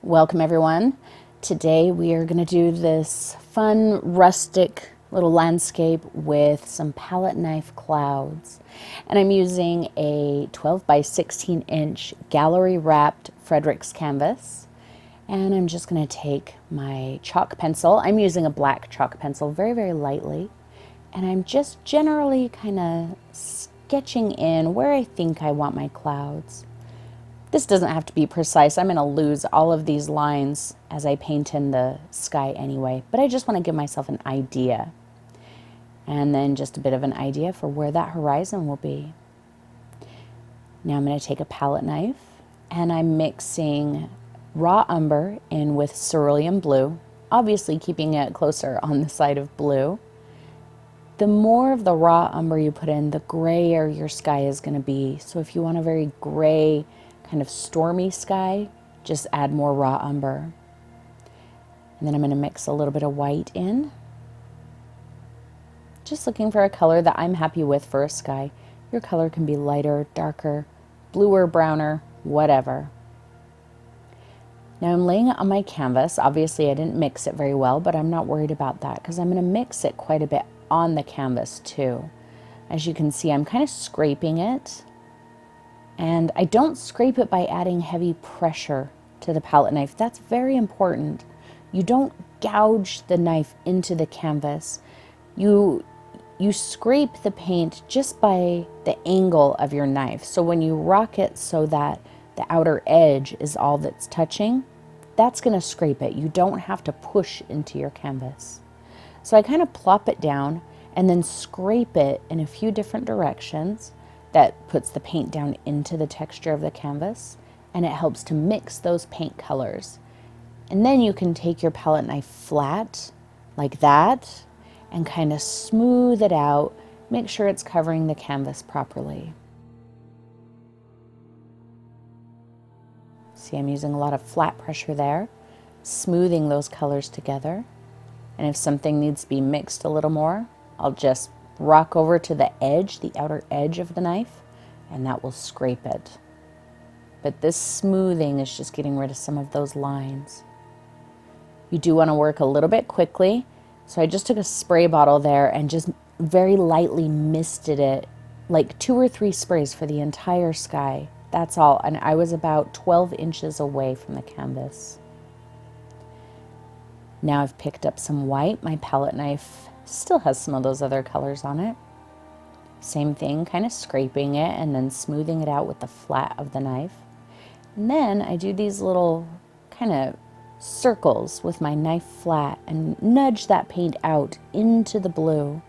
Welcome everyone. Today we are going to do this fun rustic little landscape with some palette knife clouds. And I'm using a 12 by 16 inch gallery wrapped Frederick's canvas. And I'm just going to take my chalk pencil. I'm using a black chalk pencil very, very lightly. And I'm just generally kind of sketching in where I think I want my clouds. This doesn't have to be precise. I'm going to lose all of these lines as I paint in the sky anyway, but I just want to give myself an idea. And then just a bit of an idea for where that horizon will be. Now I'm going to take a palette knife and I'm mixing raw umber in with cerulean blue, obviously keeping it closer on the side of blue. The more of the raw umber you put in, the grayer your sky is going to be. So if you want a very gray, kind of stormy sky, just add more raw umber. And then I'm going to mix a little bit of white in. Just looking for a color that I'm happy with for a sky. Your color can be lighter, darker, bluer, browner, whatever. Now I'm laying it on my canvas. Obviously I didn't mix it very well, but I'm not worried about that because I'm going to mix it quite a bit on the canvas too. As you can see, I'm kind of scraping it. And I don't scrape it by adding heavy pressure to the palette knife. That's very important. You don't gouge the knife into the canvas. You scrape the paint just by the angle of your knife. So when you rock it so that the outer edge is all that's touching, that's going to scrape it. You don't have to push into your canvas. So I kind of plop it down and then scrape it in a few different directions. That puts the paint down into the texture of the canvas, and it helps to mix those paint colors. And then you can take your palette knife flat like that and kind of smooth it out. Make sure it's covering the canvas properly. See, I'm using a lot of flat pressure there, smoothing those colors together. And if something needs to be mixed a little more, I'll just rock over to the edge, the outer edge of the knife, and that will scrape it. But this smoothing is just getting rid of some of those lines. You do want to work a little bit quickly, so I just took a spray bottle there and just very lightly misted it, like 2 or 3 sprays for the entire sky. That's all, and I was about 12 inches away from the canvas. Now I've picked up some white. My palette knife still has some of those other colors on it. Same thing, kind of scraping it and then smoothing it out with the flat of the knife. And then I do these little kind of circles with my knife flat and nudge that paint out into the blue.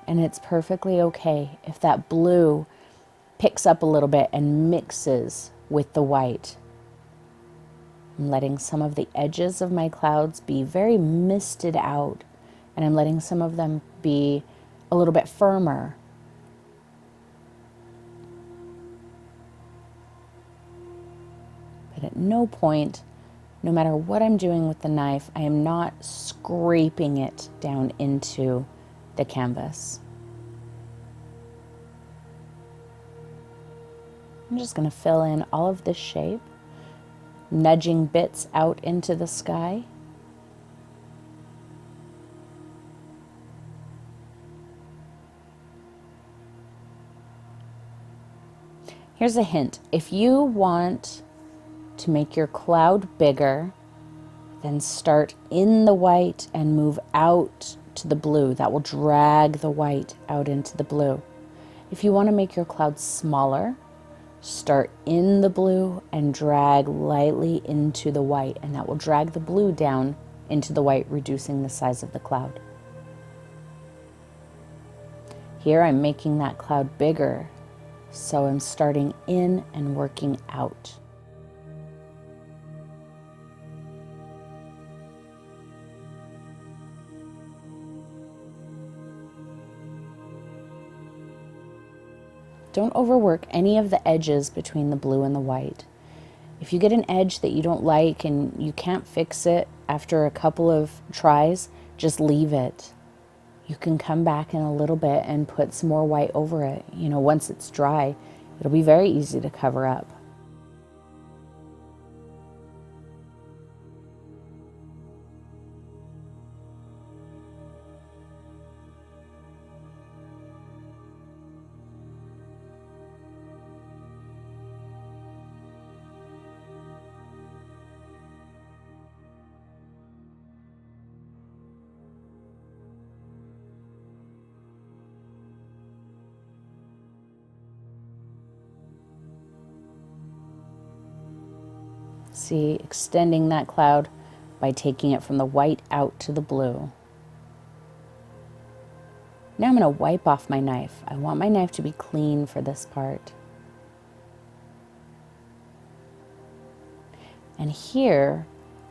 And it's perfectly okay if that blue picks up a little bit and mixes with the white. I'm letting some of the edges of my clouds be very misted out. And I'm letting some of them be a little bit firmer. But at no point, no matter what I'm doing with the knife, I am not scraping it down into the canvas. I'm just going to fill in all of this shape, nudging bits out into the sky. Here's a hint. If you want to make your cloud bigger, then start in the white and move out to the blue. That will drag the white out into the blue. If you want to make your cloud smaller, start in the blue and drag lightly into the white, and that will drag the blue down into the white, reducing the size of the cloud. Here I'm making that cloud bigger. So I'm starting in and working out. Don't overwork any of the edges between the blue and the white. If you get an edge that you don't like and you can't fix it after a couple of tries, just leave it. You can come back in a little bit and put some more white over it. You know, once it's dry, it'll be very easy to cover up. See, extending that cloud by taking it from the white out to the blue. Now I'm going to wipe off my knife. I want my knife to be clean for this part. And here,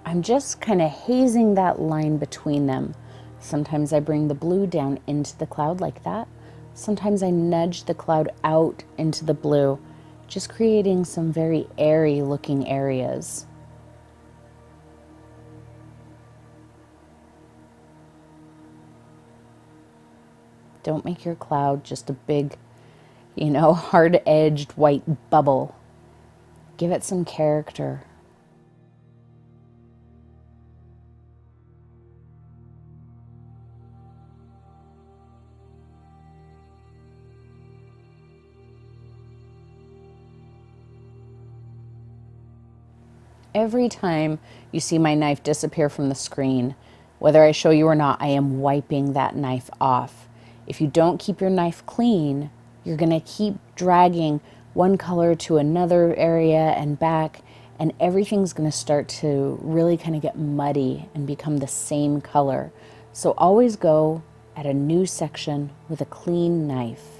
I'm just kind of hazing that line between them. Sometimes I bring the blue down into the cloud like that. Sometimes I nudge the cloud out into the blue, just creating some very airy looking areas. Don't make your cloud just a big, hard-edged white bubble. Give it some character. Every time you see my knife disappear from the screen, whether I show you or not, I am wiping that knife off. If you don't keep your knife clean, you're going to keep dragging one color to another area and back, and everything's going to start to really kind of get muddy and become the same color. So always go at a new section with a clean knife.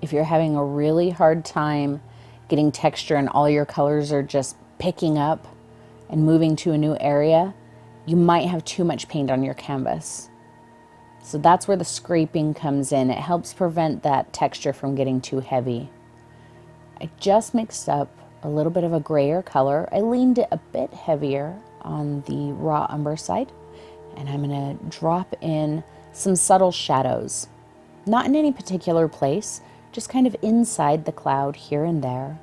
If you're having a really hard time getting texture and all your colors are just picking up and moving to a new area, you might have too much paint on your canvas. So that's where the scraping comes in. It helps prevent that texture from getting too heavy. I just mixed up a little bit of a grayer color. I leaned it a bit heavier on the raw umber side, and I'm going to drop in some subtle shadows. Not in any particular place, just kind of inside the cloud here and there.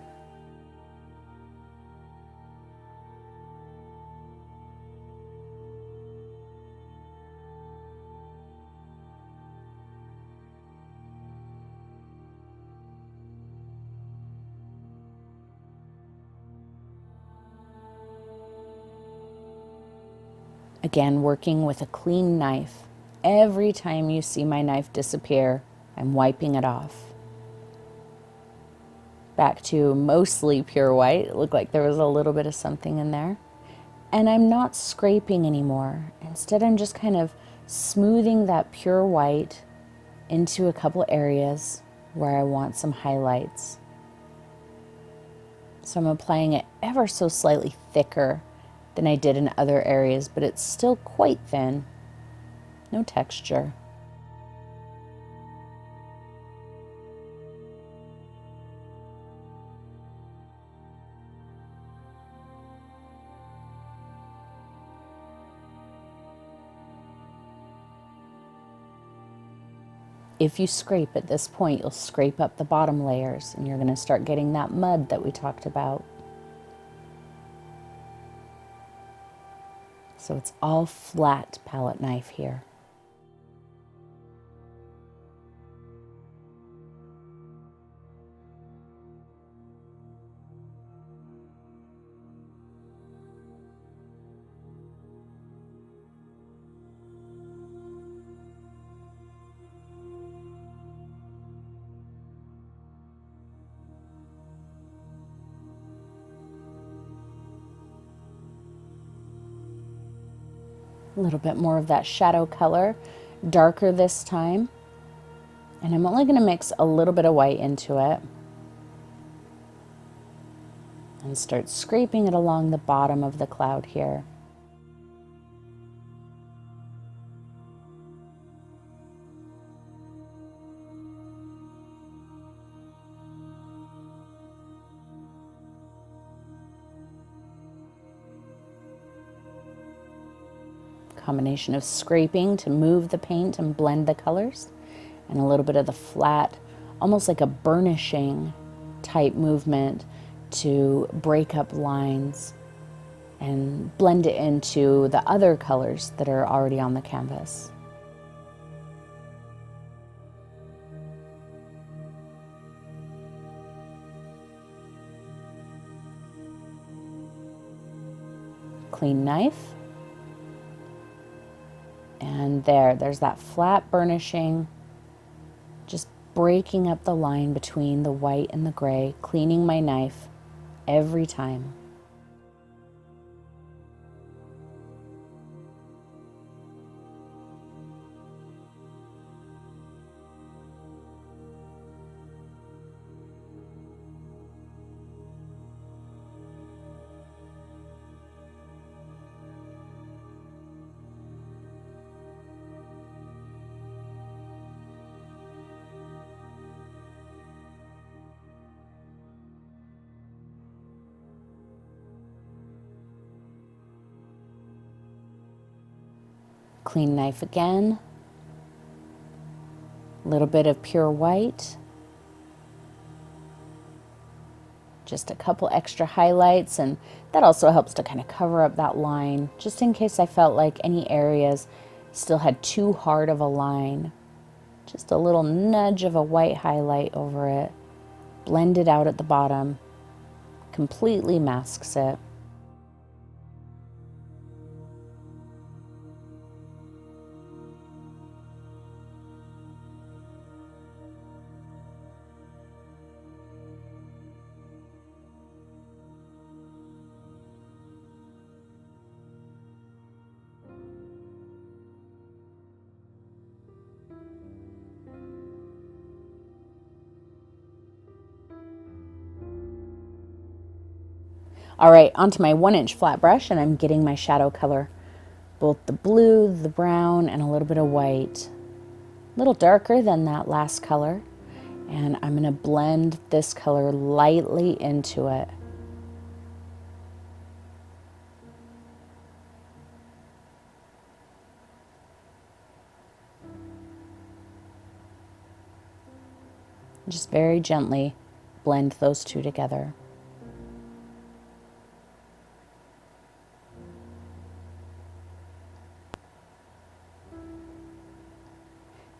Again, working with a clean knife. Every time you see my knife disappear, I'm wiping it off. Back to mostly pure white. It looked like there was a little bit of something in there. And I'm not scraping anymore. Instead, I'm just kind of smoothing that pure white into a couple areas where I want some highlights. So I'm applying it ever so slightly thicker than I did in other areas, but it's still quite thin. No texture. If you scrape at this point, you'll scrape up the bottom layers and you're going to start getting that mud that we talked about. So it's all flat palette knife here. A little bit more of that shadow color, darker this time. And I'm only going to mix a little bit of white into it. And start scraping it along the bottom of the cloud here. Combination of scraping to move the paint and blend the colors, and a little bit of the flat, almost like a burnishing type movement to break up lines and blend it into the other colors that are already on the canvas. Clean knife. And there's that flat burnishing, just breaking up the line between the white and the gray, cleaning my knife every time. Clean knife again. A little bit of pure white. Just a couple extra highlights, and that also helps to kind of cover up that line, just in case I felt like any areas still had too hard of a line. Just a little nudge of a white highlight over it. Blend it out at the bottom. Completely masks it. All right, onto my 1-inch flat brush, and I'm getting my shadow color. Both the blue, the brown, and a little bit of white. A little darker than that last color. And I'm gonna blend this color lightly into it. Just very gently blend those two together.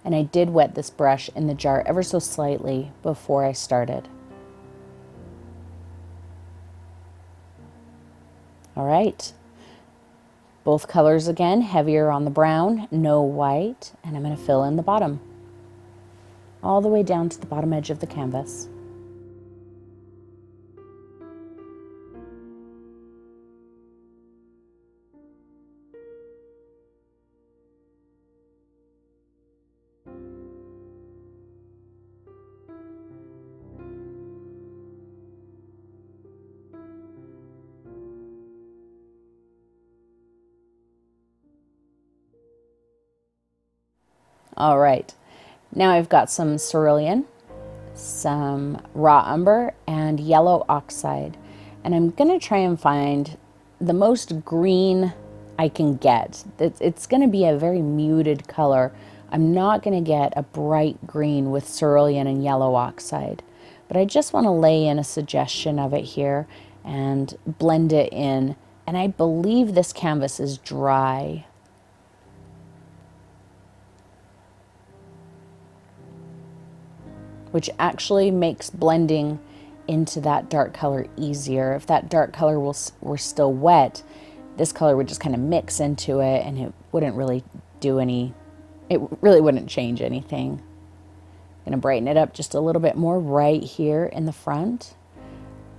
And I did wet this brush in the jar ever so slightly before I started. All right, both colors again, heavier on the brown, no white, and I'm going to fill in the bottom, all the way down to the bottom edge of the canvas. All right, now I've got some cerulean, some raw umber, and yellow oxide. And I'm gonna try and find the most green I can get. It's gonna be a very muted color. I'm not gonna get a bright green with cerulean and yellow oxide, but I just wanna lay in a suggestion of it here and blend it in. And I believe this canvas is dry. Which actually makes blending into that dark color easier. If that dark color were still wet, this color would just kind of mix into it, and it wouldn't really it really wouldn't change anything. I'm gonna brighten it up just a little bit more right here in the front.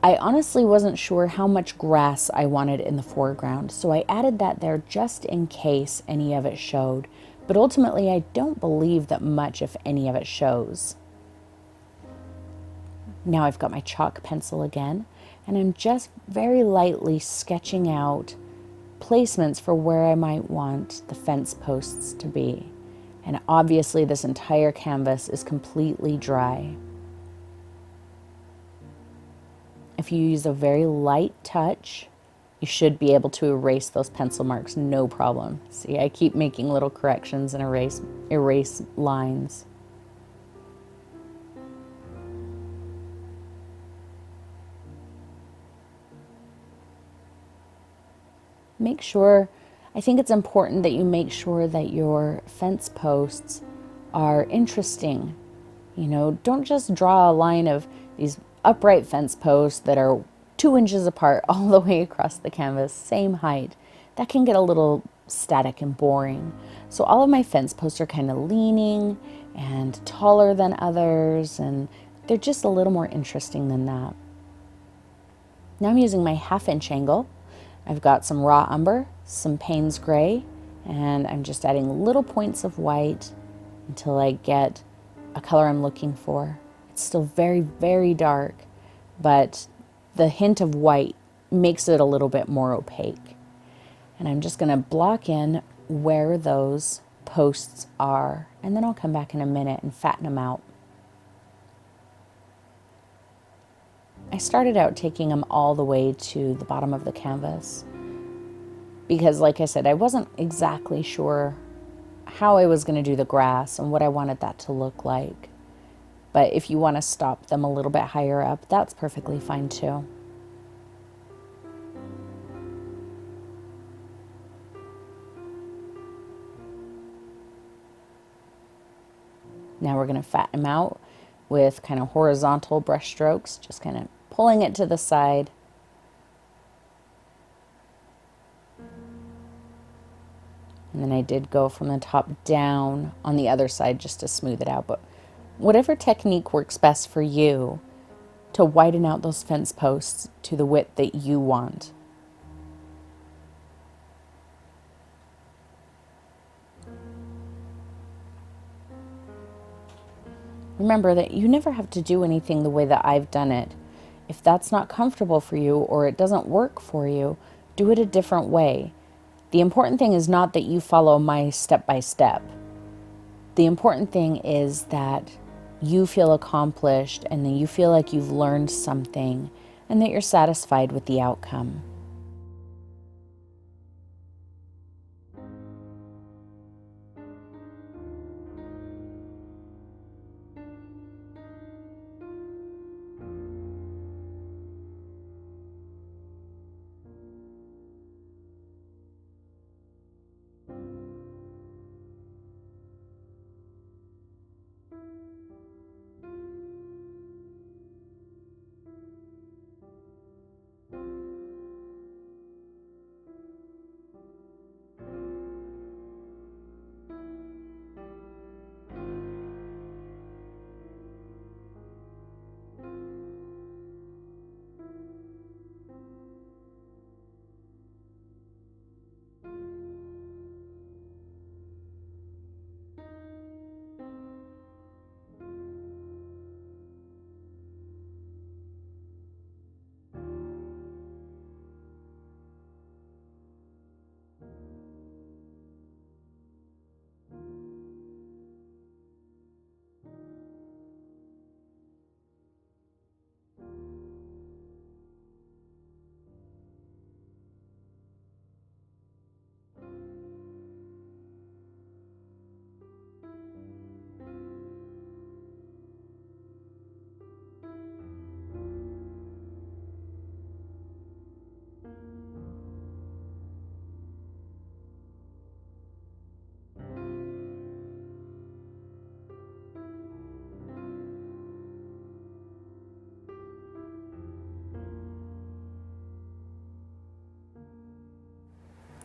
I honestly wasn't sure how much grass I wanted in the foreground, so I added that there just in case any of it showed. But ultimately, I don't believe that much, if any of it, shows. Now I've got my chalk pencil again, and I'm just very lightly sketching out placements for where I might want the fence posts to be. And obviously this entire canvas is completely dry. If you use a very light touch, you should be able to erase those pencil marks, no problem. See, I keep making little corrections and erase lines. Make sure, I think it's important that you make sure that your fence posts are interesting. You know, don't just draw a line of these upright fence posts that are 2 inches apart all the way across the canvas, same height. that can get a little static and boring. So all of my fence posts are kind of leaning and taller than others, and they're just a little more interesting than that. Now I'm using my 1/2 inch angle. I've got some raw umber, some Payne's gray, and I'm just adding little points of white until I get a color I'm looking for. It's still very, very dark, but the hint of white makes it a little bit more opaque. And I'm just going to block in where those posts are, and then I'll come back in a minute and fatten them out. I started out taking them all the way to the bottom of the canvas because, like I said, I wasn't exactly sure how I was going to do the grass and what I wanted that to look like. But if you want to stop them a little bit higher up, that's perfectly fine too. Now we're going to fatten them out with kind of horizontal brush strokes, just kind of pulling it to the side. And then I did go from the top down on the other side just to smooth it out. But whatever technique works best for you to widen out those fence posts to the width that you want. Remember that you never have to do anything the way that I've done it. If that's not comfortable for you or it doesn't work for you, do it a different way. The important thing is not that you follow my step by step. The important thing is that you feel accomplished and that you feel like you've learned something and that you're satisfied with the outcome.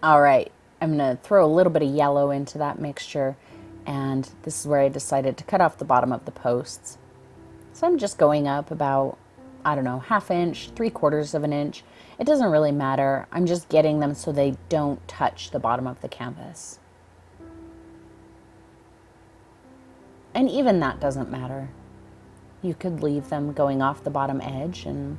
All right, I'm going to throw a little bit of yellow into that mixture, and this is where I decided to cut off the bottom of the posts. So I'm just going up about, I don't know, 1/2 inch, 3/4 of an inch. It doesn't really matter. I'm just getting them so they don't touch the bottom of the canvas. And even that doesn't matter. You could leave them going off the bottom edge and,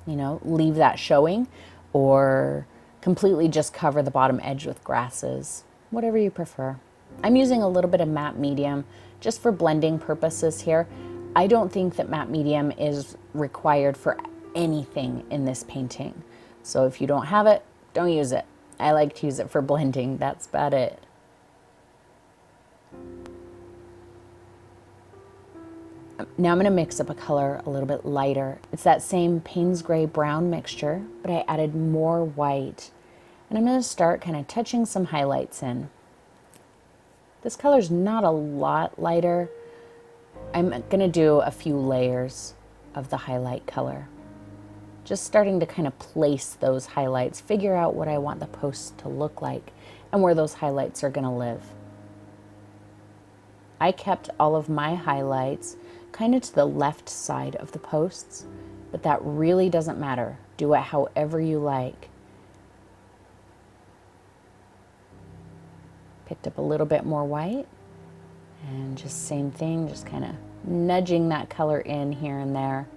leave that showing, or completely just cover the bottom edge with grasses, whatever you prefer. I'm using a little bit of matte medium just for blending purposes here. I don't think that matte medium is required for anything in this painting. So if you don't have it, don't use it. I like to use it for blending. That's about it. Now I'm going to mix up a color a little bit lighter. It's that same Payne's Gray brown mixture, but I added more white. And I'm going to start kind of touching some highlights in. This color's not a lot lighter. I'm going to do a few layers of the highlight color. just starting to kind of place those highlights, figure out what I want the post to look like and where those highlights are going to live. I kept all of my highlights kind of to the left side of the posts, but that really doesn't matter. Do it however you like. Picked up a little bit more white and just same thing, just kind of nudging that color in here and there.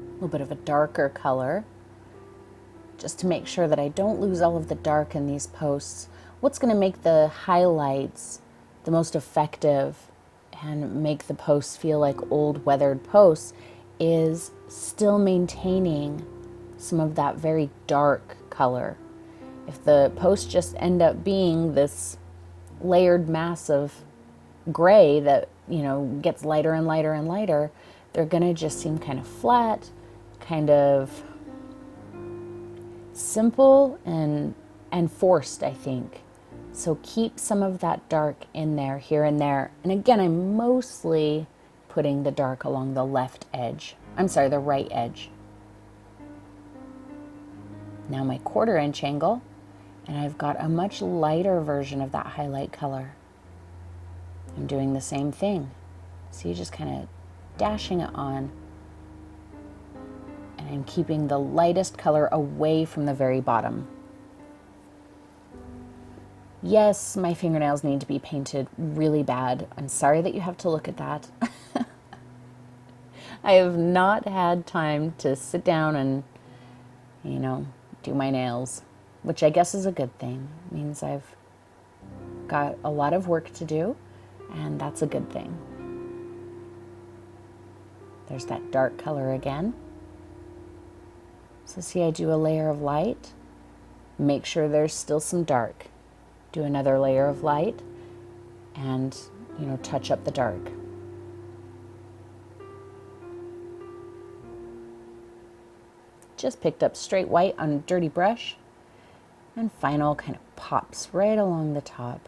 A little bit of a darker color, just to make sure that I don't lose all of the dark in these posts. What's going to make the highlights the most effective and make the posts feel like old weathered posts is still maintaining some of that very dark color. If the posts just end up being this layered mass of gray that, you know, gets lighter and lighter and lighter, they're going to just seem kind of flat, kind of simple and forced, I think. So keep some of that dark in there, here and there. And again, I'm mostly putting the dark along the left edge. I'm sorry, the right edge. Now my 1/4 inch angle, and I've got a much lighter version of that highlight color. I'm doing the same thing. See, just kind of dashing it on. And I'm keeping the lightest color away from the very bottom. Yes, my fingernails need to be painted really bad. I'm sorry that you have to look at that. I have not had time to sit down and, you know, do my nails, which I guess is a good thing. It means I've got a lot of work to do, and that's a good thing. There's that dark color again. So see, I do a layer of light, make sure there's still some dark. Do another layer of light and, you know, touch up the dark. Just picked up straight white on a dirty brush, and final kind of pops right along the top.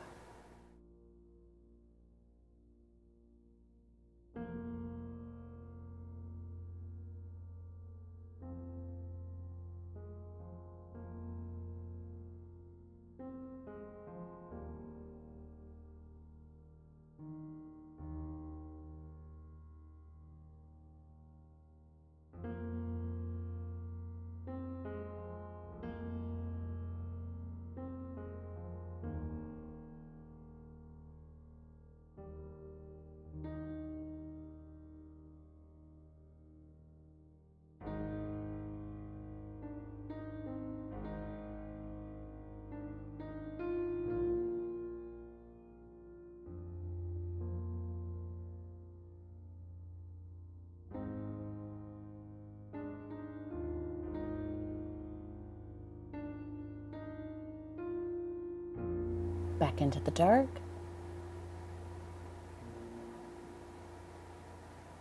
Back into the dark.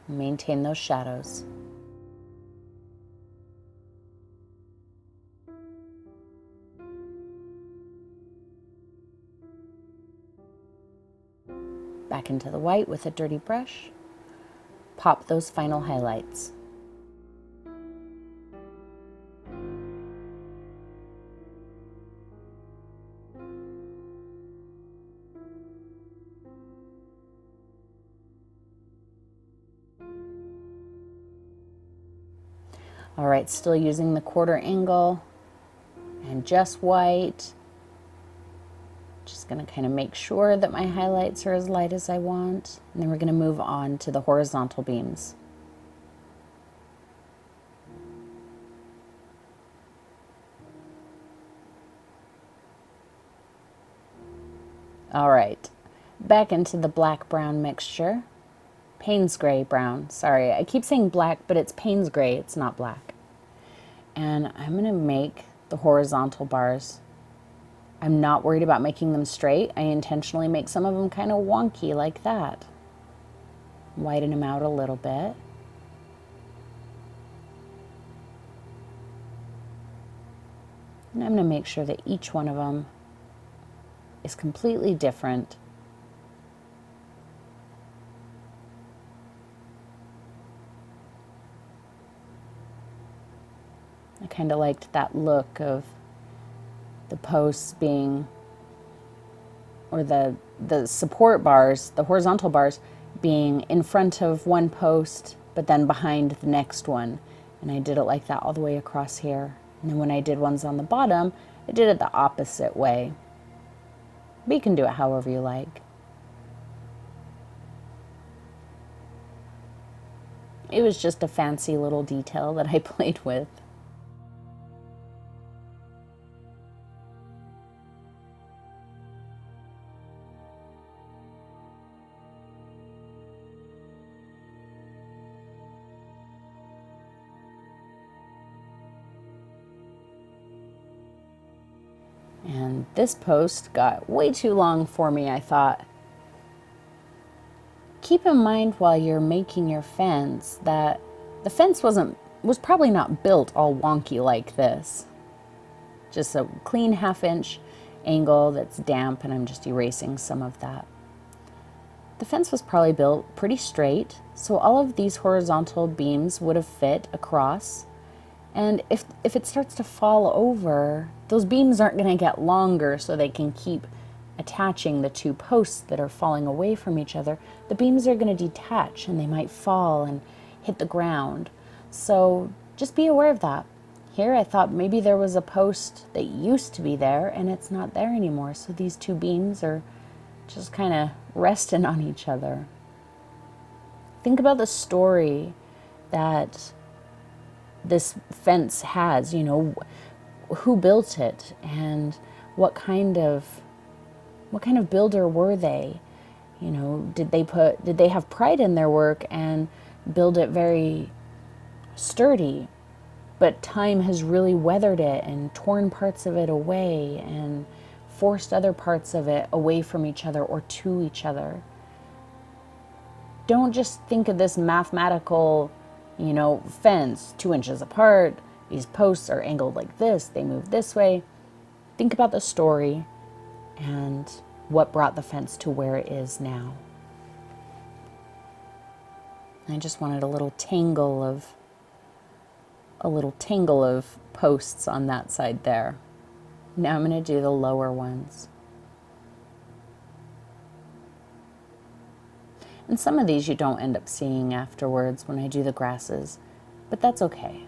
Maintain those shadows. Back into the white with a dirty brush. Pop those final highlights. All right, still using the 1/4 angle and just white. Just gonna kind of make sure that my highlights are as light as I want. And then we're gonna move on to the horizontal beams. All right, back into the black-brown mixture. Payne's gray brown. Sorry, I keep saying black, but it's Payne's gray. It's not black. And I'm going to make the horizontal bars. I'm not worried about making them straight. I intentionally make some of them kind of wonky like that. Widen them out a little bit. And I'm going to make sure that each one of them is completely different. I kind of liked that look of the posts being, or the support bars, the horizontal bars being in front of one post, but then behind the next one. And I did it like that all the way across here. And then when I did ones on the bottom, I did it the opposite way. But you can do it however you like. It was just a fancy little detail that I played with. And this post got way too long for me, I thought. Keep in mind while you're making your fence that the fence was probably not built all wonky like this. Just a clean 1/2 inch angle that's damp, and I'm just erasing some of that. The fence was probably built pretty straight, so all of these horizontal beams would have fit across. And if it starts to fall over, those beams aren't going to get longer so they can keep attaching the two posts that are falling away from each other. The beams are going to detach and they might fall and hit the ground. So just be aware of that. Here I thought maybe there was a post that used to be there and it's not there anymore. So these two beams are just kind of resting on each other. Think about the story that this fence has, you know, who built it and what kind of builder were they? You know, did they have pride in their work and build it very sturdy, but time has really weathered it and torn parts of it away and forced other parts of it away from each other or to each other. Don't just think of this mathematical, you know, fence 2 inches apart. These posts are angled like this. They move this way. Think about the story and what brought the fence to where it is now. I just wanted a little tangle of posts on that side there. Now I'm going to do the lower ones. And some of these you don't end up seeing afterwards when I do the grasses, but that's okay.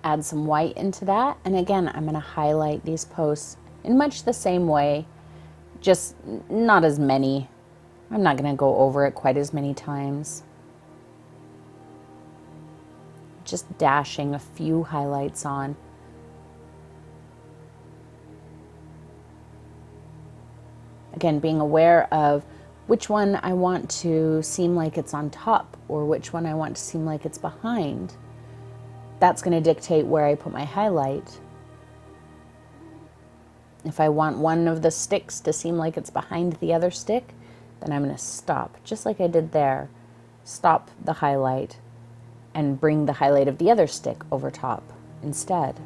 Add some white into that, and again I'm going to highlight these posts in much the same way, just not as many. I'm not going to go over it quite as many times. Just dashing a few highlights on. Again, being aware of which one I want to seem like it's on top or which one I want to seem like it's behind. That's going to dictate where I put my highlight. If I want one of the sticks to seem like it's behind the other stick, then I'm going to stop, just like I did there. Stop the highlight and bring the highlight of the other stick over top instead.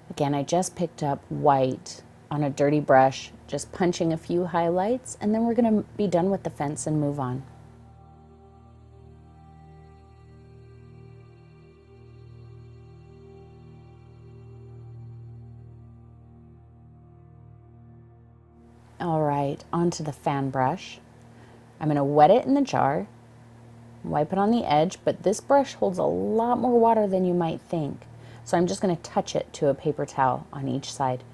Again, I just picked up white on a dirty brush, just punching a few highlights, and then we're going to be done with the fence and move on. All right, onto the fan brush. I'm going to wet it in the jar, wipe it on the edge, but this brush holds a lot more water than you might think. So I'm just going to touch it to a paper towel on each side.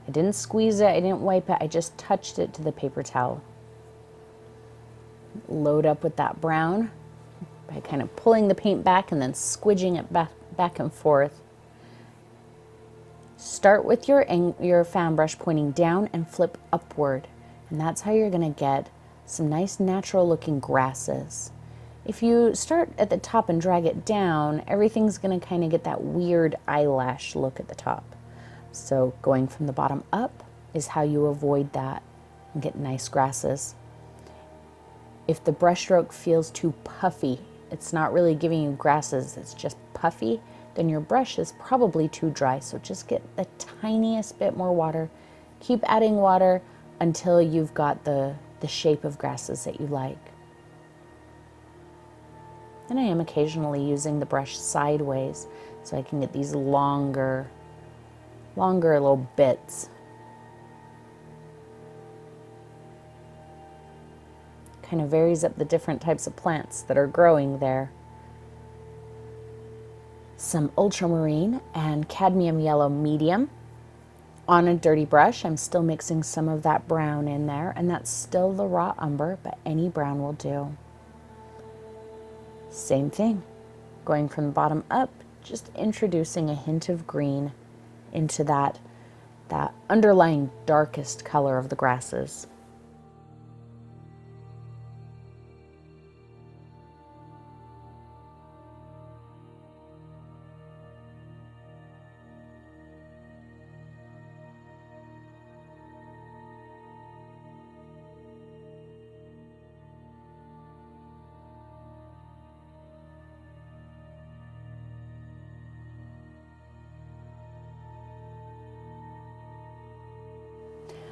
I didn't squeeze it, I didn't wipe it, I just touched it to the paper towel. Load up with that brown by kind of pulling the paint back and then squidging it back and forth. Start with your fan brush pointing down and flip upward. And that's how you're going to get some nice natural looking grasses. If you start at the top and drag it down, everything's going to kind of get that weird eyelash look at the top. So going from the bottom up is how you avoid that and get nice grasses. If the brush stroke feels too puffy, it's not really giving you grasses, it's just puffy, then your brush is probably too dry. So just get the tiniest bit more water. Keep adding water until you've got the shape of grasses that you like. And I am occasionally using the brush sideways so I can get these longer little bits. Kind of varies up the different types of plants that are growing there. Some ultramarine and cadmium yellow medium on a dirty brush. I'm still mixing some of that brown in there, and that's still the raw umber, but any brown will do. Same thing, going from the bottom up, just introducing a hint of green into that underlying darkest color of the grasses.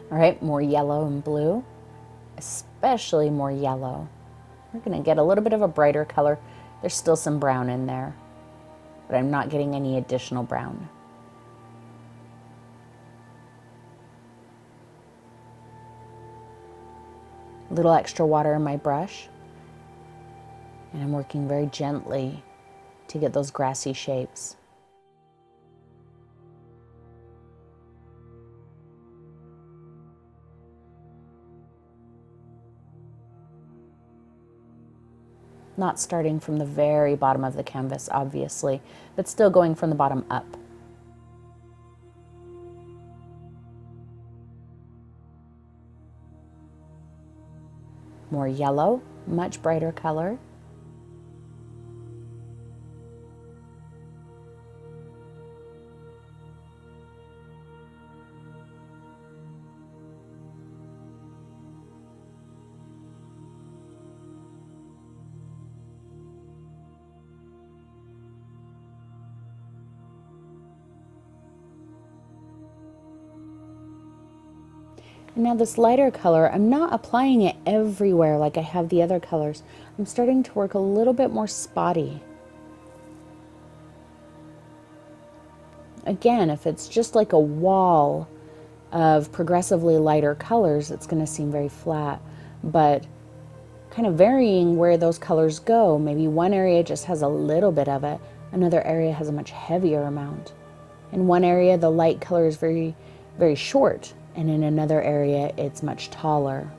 All right, more yellow and blue, especially more yellow. We're going to get a little bit of a brighter color. There's still some brown in there, but I'm not getting any additional brown. A little extra water in my brush, and I'm working very gently to get those grassy shapes. Not starting from the very bottom of the canvas, obviously, but still going from the bottom up. More yellow, much brighter color. And now this lighter color, I'm not applying it everywhere like I have the other colors. I'm starting to work a little bit more spotty. Again, if it's just like a wall of progressively lighter colors, it's going to seem very flat. But kind of varying where those colors go, maybe one area just has a little bit of it, another area has a much heavier amount. In one area, the light color is very, very short, and in another area, it's much taller.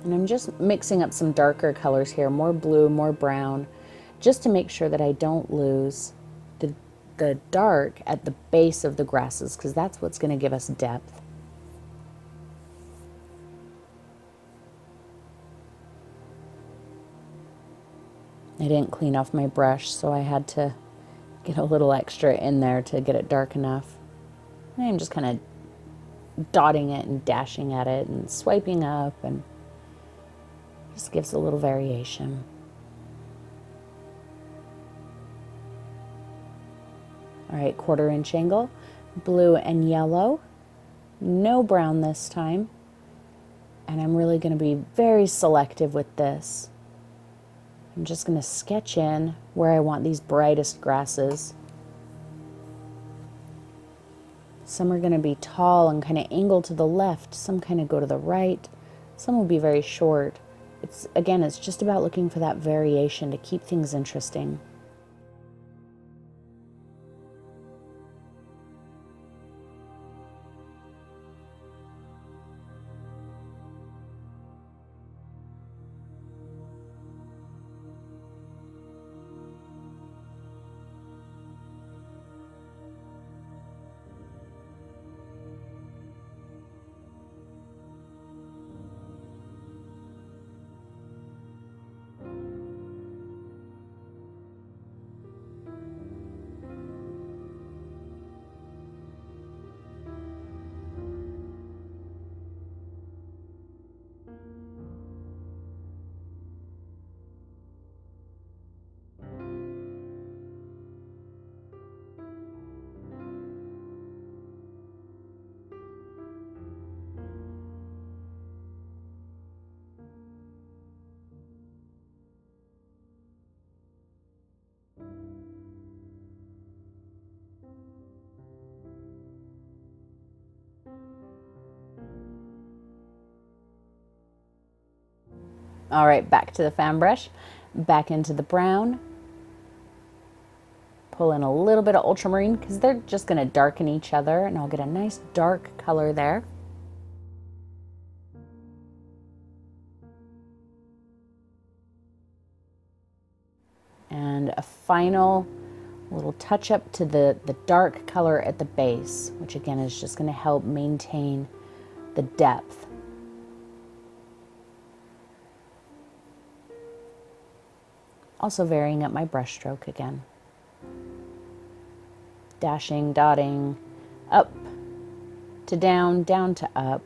And I'm just mixing up some darker colors here, more blue, more brown, just to make sure that I don't lose the dark at the base of the grasses, because that's what's going to give us depth. I didn't clean off my brush, so I had to get a little extra in there to get it dark enough. And I'm just kind of dotting it and dashing at it and swiping up, and just gives a little variation. All right, 1/4 inch angle, blue and yellow, no brown this time. And I'm really going to be very selective with this. I'm just going to sketch in where I want these brightest grasses. Some are going to be tall and kind of angle to the left, some kind of go to the right, some will be very short. Again, it's just about looking for that variation to keep things interesting. All right, back to the fan brush, back into the brown. Pull in a little bit of ultramarine because they're just going to darken each other, and I'll get a nice dark color there. And a final little touch up to the dark color at the base, which again is just going to help maintain the depth. Also varying up my brush stroke again. Dashing, dotting, up to down, down to up.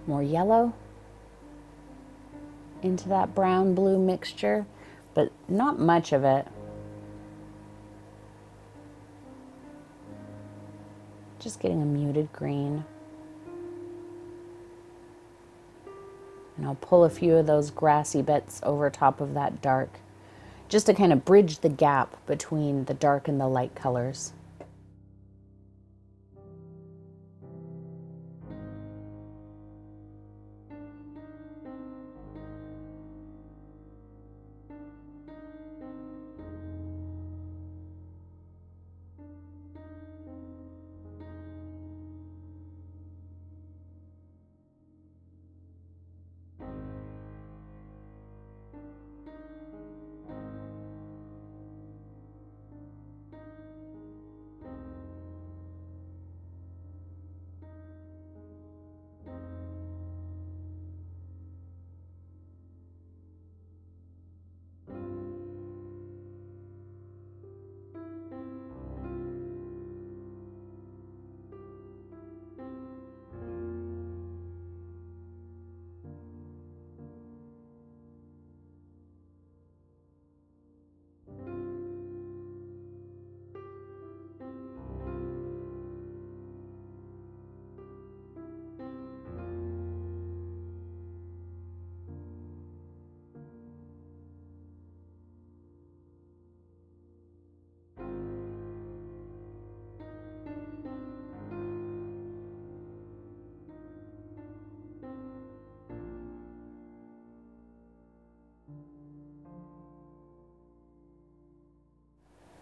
More yellow into that brown blue mixture, but not much of it. Just getting a muted green. And I'll pull a few of those grassy bits over top of that dark, just to kind of bridge the gap between the dark and the light colors.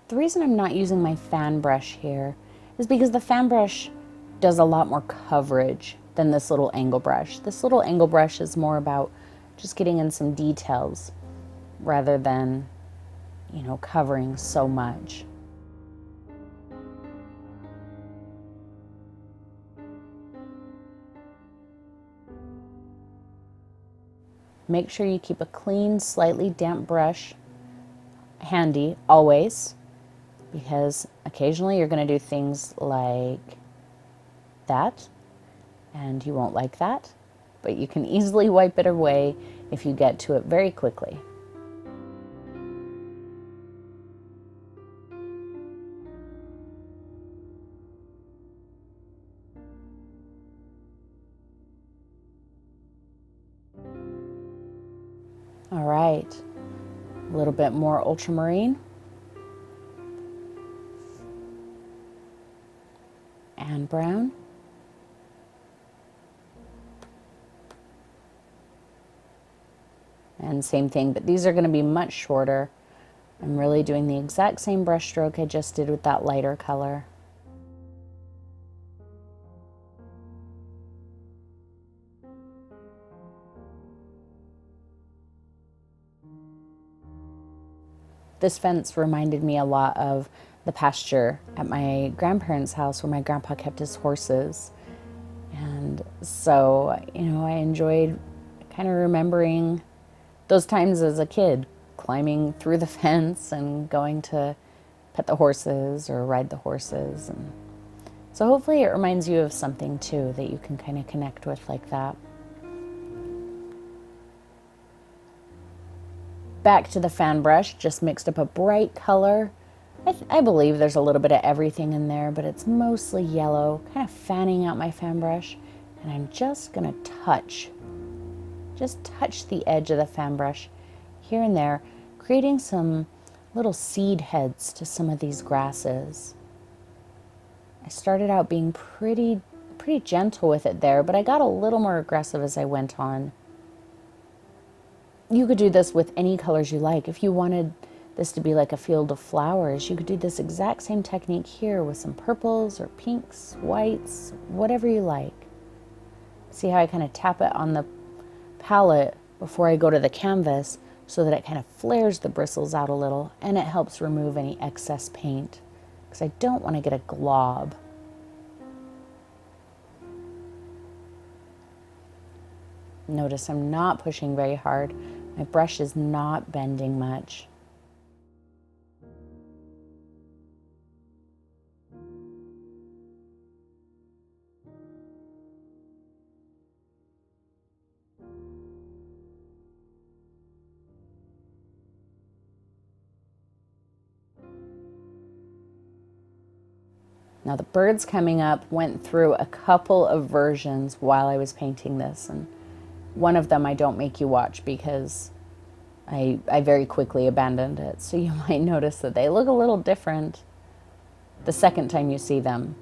The reason I'm not using my fan brush here is because the fan brush does a lot more coverage than this little angle brush. This little angle brush is more about just getting in some details rather than, you know, covering so much. Make sure you keep a clean, slightly damp brush handy always, because occasionally you're going to do things like that and you won't like that, but you can easily wipe it away if you get to it very quickly. All right, a little bit more ultramarine and brown. And same thing, but these are going to be much shorter. I'm really doing the exact same brush stroke I just did with that lighter color. This fence reminded me a lot of the pasture at my grandparents' house where my grandpa kept his horses. And so, you know, I enjoyed kind of remembering those times as a kid, climbing through the fence and going to pet the horses or ride the horses. And so hopefully it reminds you of something too that you can kind of connect with like that. Back to the fan brush, just mixed up a bright color. I believe there's a little bit of everything in there, but it's mostly yellow, kind of fanning out my fan brush. And I'm just gonna touch the edge of the fan brush here and there, creating some little seed heads to some of these grasses. I started out being pretty gentle with it there, but I got a little more aggressive as I went on. You could do this with any colors you like. If you wanted this to be like a field of flowers, you could do this exact same technique here with some purples or pinks, whites, whatever you like. See how I kind of tap it on the palette before I go to the canvas so that it kind of flares the bristles out a little, and it helps remove any excess paint because I don't want to get a glob. Notice I'm not pushing very hard. My brush is not bending much. Now the birds coming up went through a couple of versions while I was painting this, and one of them I don't make you watch because I very quickly abandoned it. So you might notice that they look a little different the second time you see them.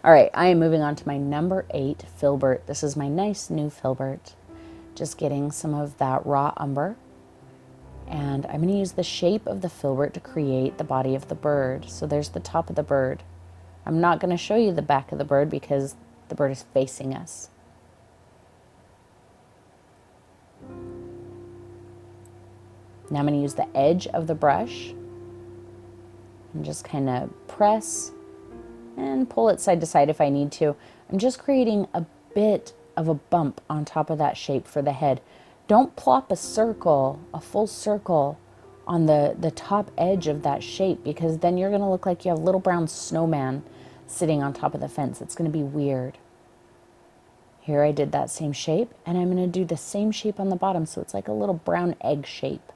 All right, I am moving on to my number 8 filbert. This is my nice new filbert. Just getting some of that raw umber. And I'm going to use the shape of the filbert to create the body of the bird. So there's the top of the bird. I'm not going to show you the back of the bird because the bird is facing us. Now I'm going to use the edge of the brush and just kind of press and pull it side to side if I need to. I'm just creating a bit of a bump on top of that shape for the head. Don't plop a circle, a full circle on the top edge of that shape, because then you're going to look like you have a little brown snowman sitting on top of the fence. It's going to be weird. Here I did that same shape, and I'm going to do the same shape on the bottom so it's like a little brown egg shape.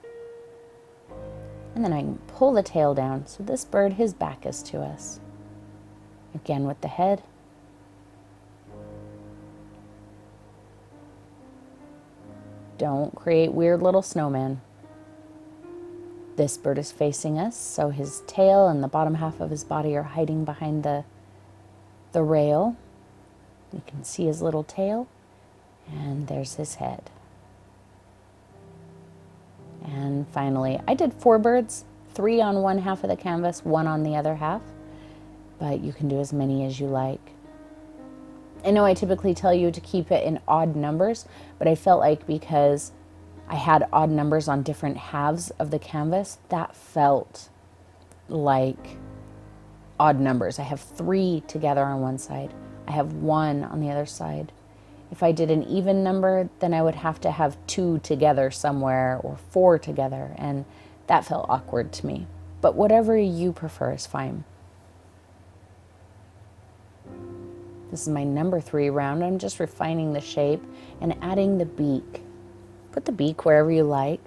And then I can pull the tail down so this bird, his back is to us. Again with the head. Don't create weird little snowmen. This bird is facing us, so his tail and the bottom half of his body are hiding behind the rail. You can see his little tail, and there's his head. And finally, I did 4 birds, 3 on one half of the canvas, 1 on the other half, but you can do as many as you like. I know I typically tell you to keep it in odd numbers, but I felt like because I had odd numbers on different halves of the canvas, that felt like odd numbers. I have 3 together on one side. I have 1 on the other side. If I did an even number, then I would have to have 2 together somewhere or 4 together, and that felt awkward to me. But whatever you prefer is fine. This is my number 3 round. I'm just refining the shape and adding the beak. Put the beak wherever you like.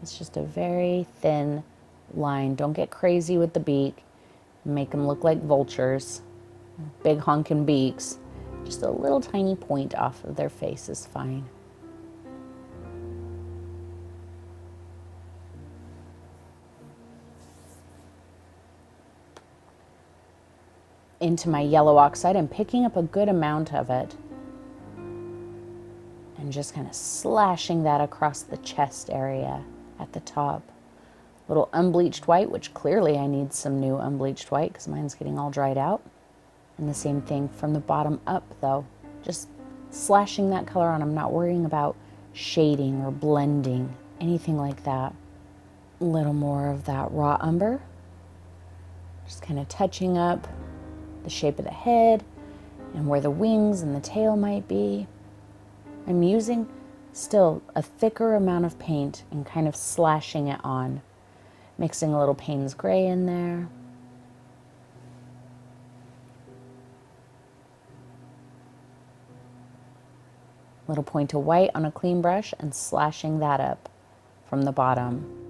It's just a very thin line. Don't get crazy with the beak. Make them look like vultures. Big honking beaks. Just a little tiny point off of their face is fine. Into my yellow oxide, I'm picking up a good amount of it and just kind of slashing that across the chest area at the top. Little unbleached white, which clearly I need some new unbleached white because mine's getting all dried out. And the same thing from the bottom up though, just slashing that color on. I'm not worrying about shading or blending, anything like that. A little more of that raw umber, just kind of touching up the shape of the head and where the wings and the tail might be. I'm using still a thicker amount of paint and kind of slashing it on, mixing a little Payne's gray in there. Little point of white on a clean brush and slashing that up from the bottom.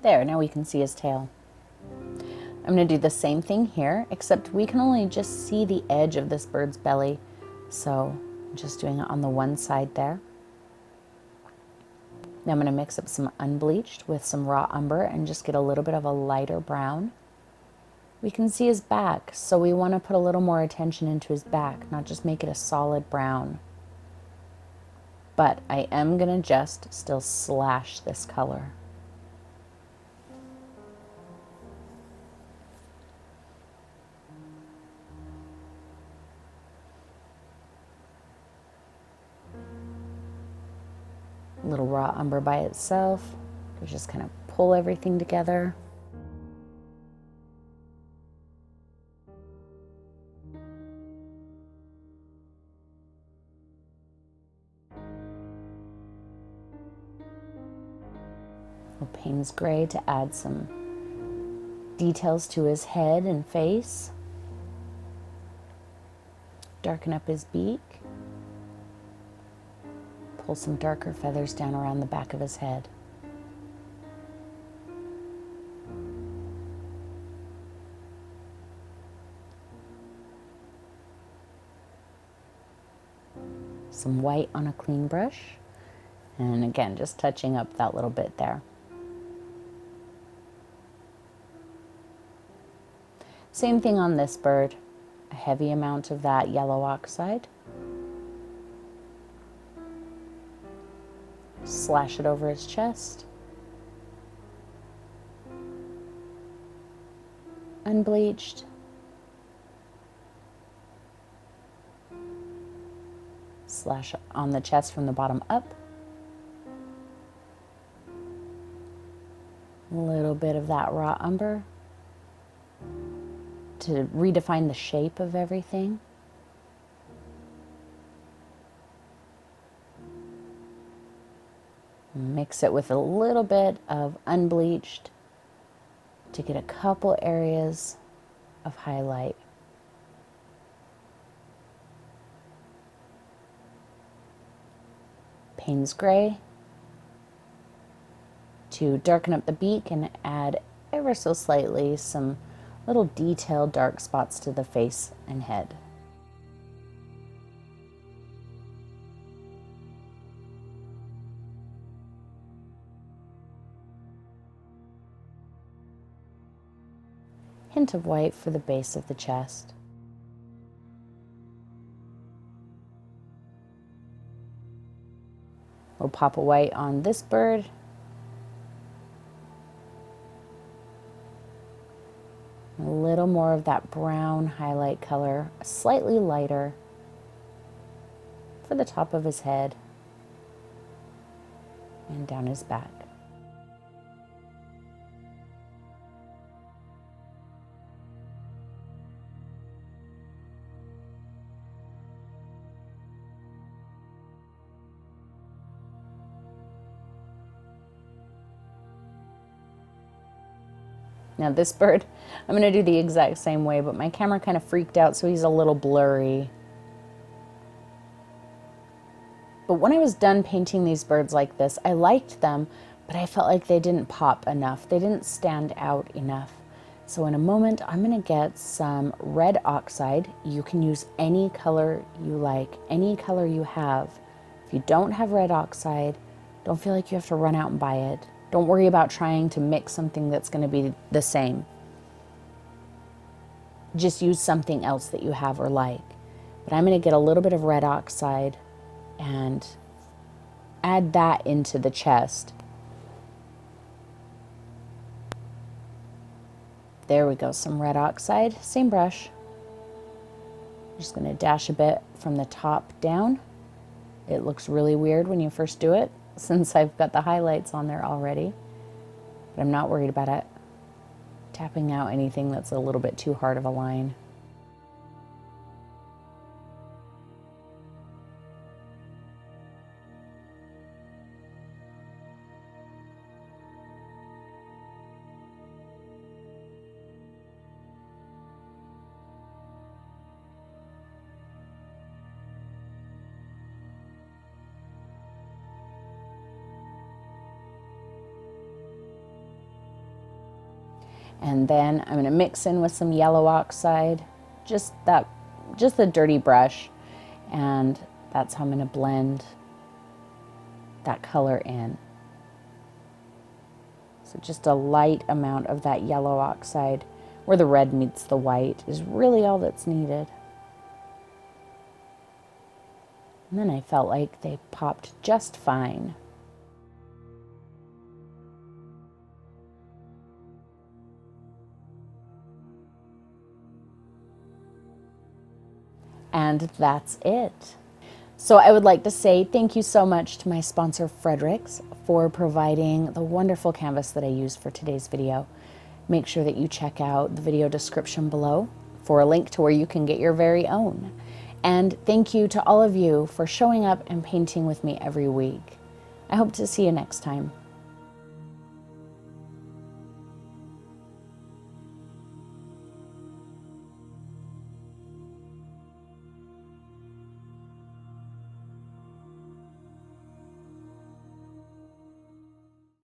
There, now we can see his tail. I'm going to do the same thing here, except we can only just see the edge of this bird's belly. So I'm just doing it on the one side there. Now I'm going to mix up some unbleached with some raw umber and just get a little bit of a lighter brown. We can see his back, so we want to put a little more attention into his back, not just make it a solid brown. But I am going to just still slash this color. A little raw umber by itself, just kind of pull everything together. Payne's gray to add some details to his head and face. Darken up his beak. Pull some darker feathers down around the back of his head. Some white on a clean brush. And again, just touching up that little bit there. Same thing on this bird. A heavy amount of that yellow oxide. Slash it over his chest. Unbleached. Slash on the chest from the bottom up. A little bit of that raw umber to redefine the shape of everything. Mix it with a little bit of unbleached to get a couple areas of highlight. Payne's Gray to darken up the beak and add ever so slightly some little detailed dark spots to the face and head. Hint of white for the base of the chest. We'll pop a white on this bird. A little more of that brown highlight color, slightly lighter for the top of his head and down his back. Now this bird, I'm going to do the exact same way, but my camera kind of freaked out, so he's a little blurry. But when I was done painting these birds like this, I liked them, but I felt like they didn't pop enough. They didn't stand out enough. So in a moment, I'm going to get some red oxide. You can use any color you like, any color you have. If you don't have red oxide, don't feel like you have to run out and buy it. Don't worry about trying to mix something that's going to be the same. Just use something else that you have or like. But I'm going to get a little bit of red oxide and add that into the chest. There we go, some red oxide, same brush. I'm just going to dash a bit from the top down. It looks really weird when you first do it, since I've got the highlights on there already, but I'm not worried about it. Tapping out anything that's a little bit too hard of a line. And then I'm going to mix in with some yellow oxide, just the dirty brush, and that's how I'm going to blend that color in. So just a light amount of that yellow oxide where the red meets the white is really all that's needed. And then I felt like they popped just fine. And that's it. So I would like to say thank you so much to my sponsor Fredericks for providing the wonderful canvas that I used for today's video. Make sure that you check out the video description below for a link to where you can get your very own. And thank you to all of you for showing up and painting with me every week. I hope to see you next time.